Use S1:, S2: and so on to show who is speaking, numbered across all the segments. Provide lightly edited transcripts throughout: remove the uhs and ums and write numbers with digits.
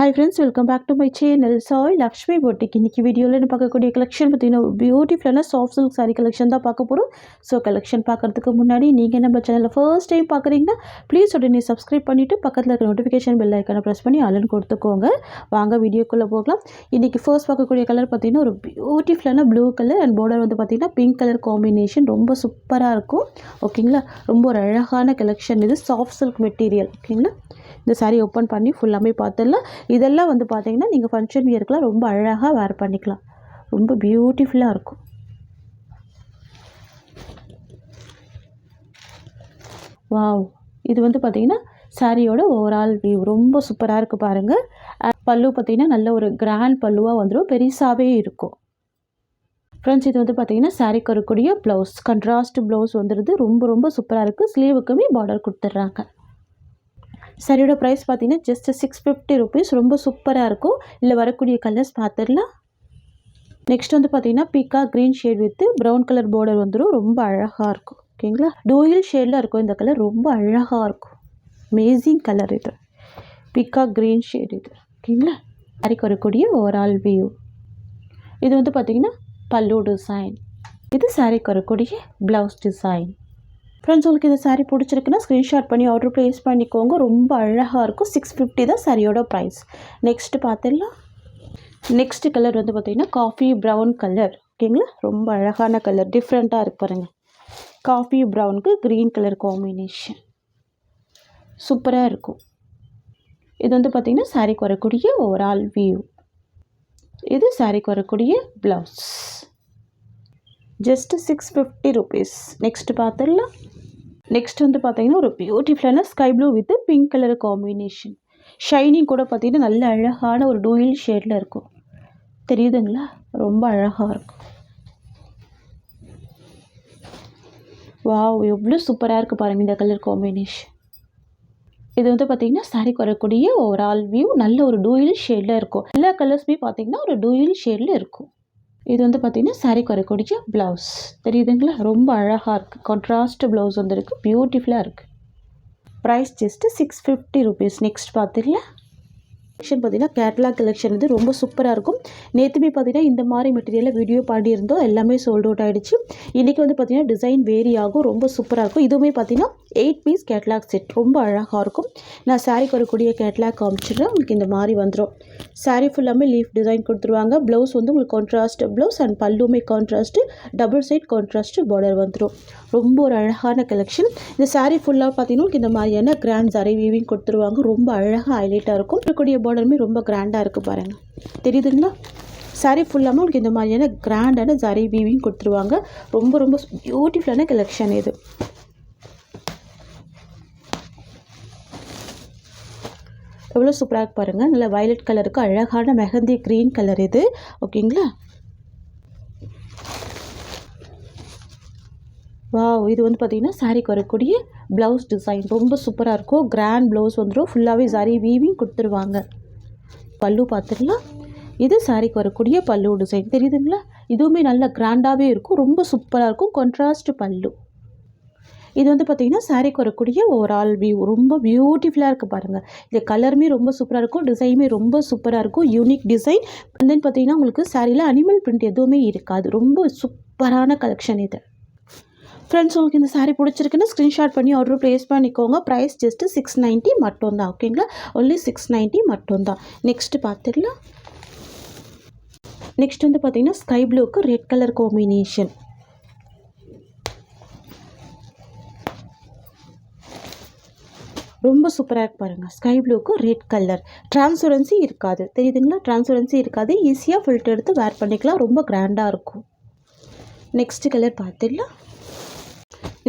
S1: Hi friends, welcome back to my channel. Soy Lakshmi Boutique. இன்னைக்கு வீடியோல நான் பார்க்கக்கூடிய கலெக்ஷன் பார்த்தீங்கன்னா ஒரு பியூட்டிஃபுல்லான சாஃப்ட் சில்க் saree கலெக்ஷன் தான் பார்க்க போறோம். ஸோ கலெக்ஷன் பார்க்கறதுக்கு முன்னாடி நீங்கள் நம்ம சேனலை ஃபர்ஸ்ட் டைம் பார்க்குறீங்கன்னா ப்ளீஸ் உடனே சப்ஸ்கிரைப் பண்ணிவிட்டு பக்கத்தில் இருக்க நோட்டிஃபிகேஷன் பெல் ஐக்கானை ப்ரெஸ் பண்ணி ஆல்னு கொடுத்துக்கோங்க. வாங்க வீடியோக்குள்ளே போகலாம். இன்றைக்கி ஃபர்ஸ்ட் பார்க்கக்கூடிய கலர் பார்த்தீங்கன்னா ஒரு பியூட்டிஃபுல்லான ப்ளூ கலர் அண்ட் பார்டர் வந்து பார்த்தீங்கன்னா பிங்க் கலர் காம்பினேஷன் ரொம்ப சூப்பராக இருக்கும். ஓகேங்களா, ரொம்ப ஒரு அழகான கலெக்ஷன். இது சாஃப்ட் சில்க் மெட்டீரியல். ஓகேங்களா, இந்த சாரீ ஓப்பன் பண்ணி ஃபுல்லாமே பார்த்துடலாம். இதெல்லாம் வந்து பார்த்தீங்கன்னா நீங்கள் ஃபங்க்ஷன் வியருக்குலாம் ரொம்ப அழகாக வேர் பண்ணிக்கலாம். ரொம்ப பியூட்டிஃபுல்லாக இருக்கும். வாவ், இது வந்து பார்த்தீங்கன்னா சாரியோட ஓவரால் வியூ ரொம்ப சூப்பராக இருக்குது பாருங்கள். பல்லு பார்த்தீங்கன்னா நல்ல ஒரு கிராண்ட் பல்லுவாக வந்துடும், பெருசாகவே இருக்கும். ஃப்ரெண்ட்ஸ், இது வந்து பார்த்தீங்கன்னா சாரீக்கு வரக்கூடிய ப்ளவுஸ், கண்ட்ராஸ்ட் ப்ளவுஸ் வந்துடுது. ரொம்ப ரொம்ப சூப்பராக இருக்குது. ஸ்லீவுக்குமே பார்டர் கொடுத்துட்றாங்க. சரியோட ப்ரைஸ் பார்த்தீங்கன்னா ஜஸ்ட் 650 rupees. ரொம்ப சூப்பராக இருக்கும். இல்லை வரக்கூடிய கலர்ஸ் பார்த்துடலாம். நெக்ஸ்ட் வந்து பார்த்தீங்கன்னா பீக்கா green shade with brown colour border வந்துடும். ரொம்ப அழகாக இருக்கும். ஓகேங்களா, டூயல் ஷேடில் இருக்கும் இந்த கலர். ரொம்ப அழகாக இருக்கும். அமேசிங் கலர் இது. பீக்கா க்ரீன் ஷேட் இது. ஓகேங்களா, சாரிக்கு வரக்கூடிய ஓவரால் வியூ. இது வந்து பார்த்தீங்கன்னா பல்லு டிசைன். இது சாரிக்கு வரக்கூடிய ப்ளவுஸ் டிசைன். ஃப்ரெண்ட்ஸ், உங்களுக்கு இந்த சாரீ பிடிச்சிருக்குன்னா ஸ்க்ரீன்ஷாட் பண்ணி ஆர்டர் ப்ளேஸ் பண்ணிக்கோங்க. ரொம்ப அழகாக இருக்கும். 650 தான் சாரியோட ப்ரைஸ். நெக்ஸ்ட்டு பார்த்துடலாம். நெக்ஸ்ட் கலர் வந்து பார்த்திங்கன்னா காஃபி ப்ரௌன் கலர். ஓகேங்களா, ரொம்ப அழகான கலர், டிஃப்ரெண்ட்டாக இருக்கு பாருங்கள். காஃபி ப்ரௌனுக்கு க்ரீன் கலர் காம்பினேஷன் சூப்பராக இருக்கும். இது வந்து பார்த்திங்கன்னா சாரீக்கு வரக்கூடிய ஓவரால் வியூ. இது சாரீக்கு வரக்கூடிய ப்ளவுஸ். Just 650 rupees. நெக்ஸ்ட்டு பார்த்துடலாம். நெக்ஸ்ட் வந்து பார்த்தீங்கன்னா ஒரு பியூட்டிஃபுல்லான sky blue with pink colour combination. Shining கூட பார்த்தீங்கன்னா நல்ல அழகான ஒரு டூயல் ஷேடில் இருக்கும். தெரியுதுங்களா, ரொம்ப அழகாக இருக்கும். வாவ், எவ்வளோ சூப்பராக இருக்குது பாருங்கள் இந்த கலர் காம்பினேஷன். இது வந்து பார்த்திங்கன்னா சாரிக்கு வரக்கூடிய ஓவரால் வியூ. நல்ல ஒரு டூயல் ஷேடில் இருக்கும். எல்லா கலர்ஸுமே பார்த்திங்கன்னா ஒரு டூயல் ஷேடில் இருக்கும். இது வந்து பார்த்திங்கன்னா சாரிக்கு வரக்கூடிய ப்ளவுஸ். தெரியுதுங்களா, ரொம்ப அழகாக இருக்குது. கான்ட்ராஸ்ட் ப்ளவுஸ் வந்துருக்கு. பியூட்டிஃபுல்லாக இருக்குது. Price just 650 rupees. நெக்ஸ்ட் பார்த்துடலாம். கலெக்ஷன் பார்த்திங்கன்னா கேட்லாக் கலெக்ஷன் இது ரொம்ப சூப்பராக இருக்கும். நேற்றுமே பார்த்திங்கன்னா இந்த மாதிரி மெட்டீரியலில் வீடியோ பாடியிருந்தோம். எல்லாமே சோல்ட் அவுட் ஆகிடுச்சு. இன்றைக்கி வந்து பார்த்திங்கன்னா டிசைன் வேரி ஆகும். ரொம்ப சூப்பராக இருக்கும். இதுவுமே பார்த்திங்கன்னா 8 பீஸ் கேட்லாக் செட். ரொம்ப அழகாக இருக்கும். நான் சாரிக்கு வரக்கூடிய கேட்லாக் காமிச்சிடுறேன். உங்களுக்கு இந்த மாதிரி வந்துடும். சாரீ ஃபுல்லாமே லீஃப் டிசைன் கொடுத்துருவாங்க. ப்ளவுஸ் வந்து உங்களுக்கு கான்ட்ராஸ்ட் ப்ளவுஸ் அண்ட் பல்லுமே contrast, double side contrast border வந்துடும். ரொம்ப ஒரு அழகான கலெக்ஷன். இந்த சாரீ ஃபுல்லாக பார்த்தீங்கன்னா உங்களுக்கு இந்த மாதிரியான கிராண்ட் ஜரி வீவிங் கொடுத்துருவாங்க. ரொம்ப அழகாக ஹைலைட்டாக இருக்கும். இருக்கக்கூடிய பார்டருமே ரொம்ப கிராண்டாக இருக்குது பாருங்கள். தெரியுதுங்களா, சாரீ ஃபுல்லாமல் உங்களுக்கு இந்த மாதிரியான கிராண்டான ஜரி வீவிங் கொடுத்துருவாங்க. ரொம்ப ரொம்ப பியூட்டிஃபுல்லான கலெக்ஷன் இது. எவ்வளோ சூப்பராக பாருங்கள். நல்ல வயலட் கலருக்கு அழகான மெஹந்தி க்ரீன் கலர் இது. ஓகேங்களா, வாவ், இது வந்து பார்த்திங்கன்னா சாரிக்கு வரக்கூடிய ப்ளவுஸ் டிசைன் ரொம்ப சூப்பராக இருக்கும். கிராண்ட் ப்ளவுஸ் வந்துடும். ஃபுல்லாகவே சாரி வீவிங் கொடுத்துருவாங்க. பல்லு பார்த்துடலாம். இது சாரிக்கு வரக்கூடிய பல்லு டிசைன். தெரியுதுங்களா, இதுவுமே நல்ல கிராண்டாகவே இருக்கும். ரொம்ப சூப்பராக இருக்கும். கான்ட்ராஸ்ட் பல்லு. இது வந்து பார்த்திங்கன்னா சாரிக்கு வரக்கூடிய ஓவரால் வியூ. ரொம்ப பியூட்டிஃபுல்லாக இருக்குது பாருங்கள். இந்த கலருமே ரொம்ப சூப்பராக இருக்கும். டிசைனுமே ரொம்ப சூப்பராக இருக்கும். Unique design. அண்ட் தென் பார்த்திங்கன்னா உங்களுக்கு சாரியில் அனிமல் பிரிண்ட் எதுவுமே இருக்காது. ரொம்ப சூப்பரான கலெக்ஷன் இது. ஃப்ரெண்ட்ஸ், உங்களுக்கு இந்த சாரீ பிடிச்சிருக்குன்னு ஸ்க்ரீன்ஷாட் பண்ணி ஆர்டர் ப்ளேஸ் பண்ணிக்கோங்க. ப்ரைஸ் ஜஸ்ட்டு 690 மட்டும்தான். ஓகேங்களா, ஒன்லி 690 மட்டும்தான். நெக்ஸ்ட்டு பார்த்துடலாம். நெக்ஸ்ட் வந்து பார்த்திங்கன்னா ஸ்கை ப்ளூக்கு ரெட் கலர் காம்பினேஷன். ரொம்ப சூப்பராக இருக்கு பாருங்கள். ஸ்கை ப்ளூக்கு ரெட் கலர். டிரான்ஸ்பரன்சி இருக்காது. தெரியுதுங்களா, டிரான்ஸ்பரன்சி இருக்காது. ஈஸியாக ஃபில்டர் எடுத்து வேர் பண்ணிக்கலாம். ரொம்ப கிராண்டாக இருக்கும். நெக்ஸ்ட் கலர் பார்த்துடலாம்.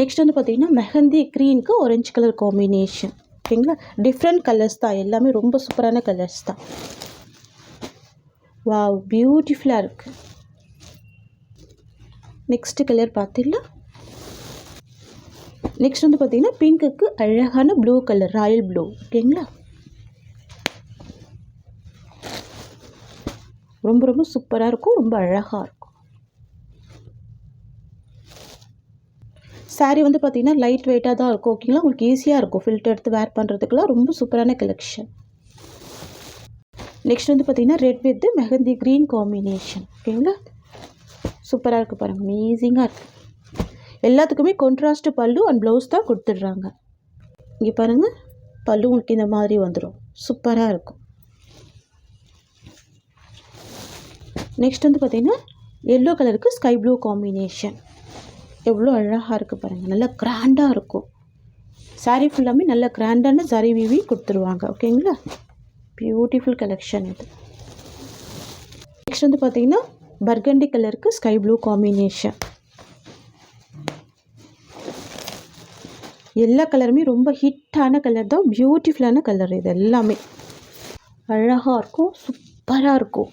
S1: நெக்ஸ்ட் வந்து பார்த்திங்கன்னா மெஹந்தி க்ரீனுக்கு ஆரஞ்சு கலர் காம்பினேஷன். ஓகேங்களா, டிஃப்ரெண்ட் கலர்ஸ் தான். எல்லாமே ரொம்ப சூப்பரான கலர்ஸ் தான். வாவ், பியூட்டிஃபுல்லாக இருக்குது. நெக்ஸ்ட் கலர் பார்த்துடலாம். நெக்ஸ்ட் வந்து பார்த்திங்கன்னா பிங்க்குக்கு அழகான ப்ளூ கலர், ராயல் ப்ளூ. ஓகேங்களா, ரொம்ப ரொம்ப சூப்பராக இருக்கும். ரொம்ப அழகாக இருக்கும். சாரீ வந்து பார்த்திங்கன்னா லைட் வெயிட்டாக தான் இருக்கும். ஓகேங்களா, உங்களுக்கு ஈஸியாக இருக்கும் ஃபில்டர் எடுத்து வேர் பண்ணுறதுக்குலாம். ரொம்ப சூப்பரான கலெக்ஷன். நெக்ஸ்ட் வந்து பார்த்திங்கன்னா red with mehndi green combination. ஓகேங்களா, சூப்பராக இருக்குது பாருங்கள், அமேசிங்காக இருக்குது. எல்லாத்துக்குமே கான்ட்ராஸ்ட் பல்லு அண்ட் ப்ளவுஸ் தான் கொடுத்துட்றாங்க. இங்கே பாருங்கள், பல்லு உங்களுக்கு இந்த மாதிரி வந்துடும், சூப்பராக இருக்கும். நெக்ஸ்ட் வந்து பார்த்திங்கன்னா எல்லோ கலருக்கு ஸ்கை ப்ளூ காம்பினேஷன். எவ்வளோ அழகாக இருக்குது பாருங்கள், நல்லா கிராண்டாக இருக்கும். சாரீ ஃபுல்லாமே நல்ல கிராண்டான சரி வீவி கொடுத்துருவாங்க. ஓகேங்களா, பியூட்டிஃபுல் கலெக்ஷன் இது. நெக்ஸ்ட் வந்து பார்த்திங்கன்னா பர்கண்டி கலருக்கு ஸ்கை ப்ளூ காம்பினேஷன். எல்லா கலருமே ரொம்ப ஹிட்டான கலர் தான், பியூட்டிஃபுல்லான கலர். இது எல்லாமே அழகாக இருக்கும், சூப்பராக இருக்கும்.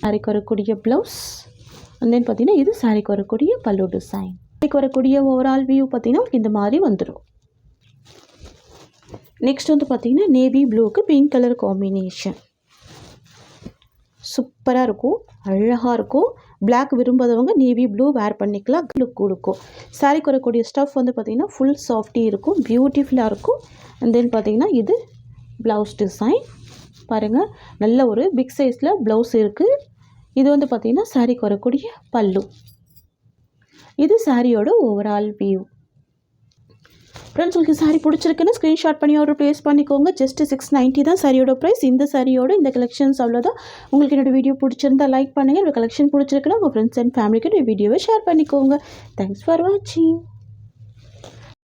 S1: சாரிக்கு வரக்கூடிய ப்ளவுஸ் அண்ட் தென் பார்த்திங்கன்னா இது சாரிக்கு வரக்கூடிய பல்லு டிசைன். சாரிக்கு வரக்கூடிய ஓவரால் வியூ பார்த்திங்கன்னா இந்த மாதிரி வந்துடும். நெக்ஸ்ட் வந்து பார்த்திங்கன்னா நேவி ப்ளூக்கு பிங்க் கலர் காம்பினேஷன். சூப்பராக இருக்கும், அழகாக இருக்கும். பிளாக் விரும்பாதவங்க நேவி ப்ளூ வேர் பண்ணிக்கலாம், லுக் கொடுக்கும். சாரிக்கு வரக்கூடிய ஸ்டஃப் வந்து பார்த்திங்கன்னா ஃபுல் சாஃப்டி இருக்கும், பியூட்டிஃபுல்லாக இருக்கும். அண்ட் தென் பார்த்திங்கன்னா இது ப்ளவுஸ் டிசைன் பாருங்கள், நல்ல ஒரு பிக் சைஸில் ப்ளவுஸ் இருக்குது. இது வந்து பார்த்திங்கன்னா சாரிக்கு வரக்கூடிய பல்லு. இது சாரியோட ஓவரால் வியூ. ஃப்ரெண்ட்ஸ், உங்களுக்கு சாரீ பிடிச்சிருக்குன்னு ஸ்க்ரீன்ஷாட் பண்ணி ஆர்டர் ப்ளேஸ் பண்ணிக்கோங்க. ஜஸ்ட் 690 தான் சாரியோட ப்ரைஸ். இந்த சாரியோட இந்த கலெக்ஷன்ஸ் அவ்வளோதான். உங்களுக்கு என்னோடய வீடியோ பிடிச்சிருந்தா லைக் பண்ணுங்கள். என்னோட கலெக்ஷன் பிடிச்சிருக்குன்னா உங்கள் ஃப்ரெண்ட்ஸ் அண்ட் ஃபேமிலிக்கு இந்த வீடியோவை ஷேர் பண்ணிக்கோங்க. தேங்க்ஸ் ஃபார் வாட்சிங்.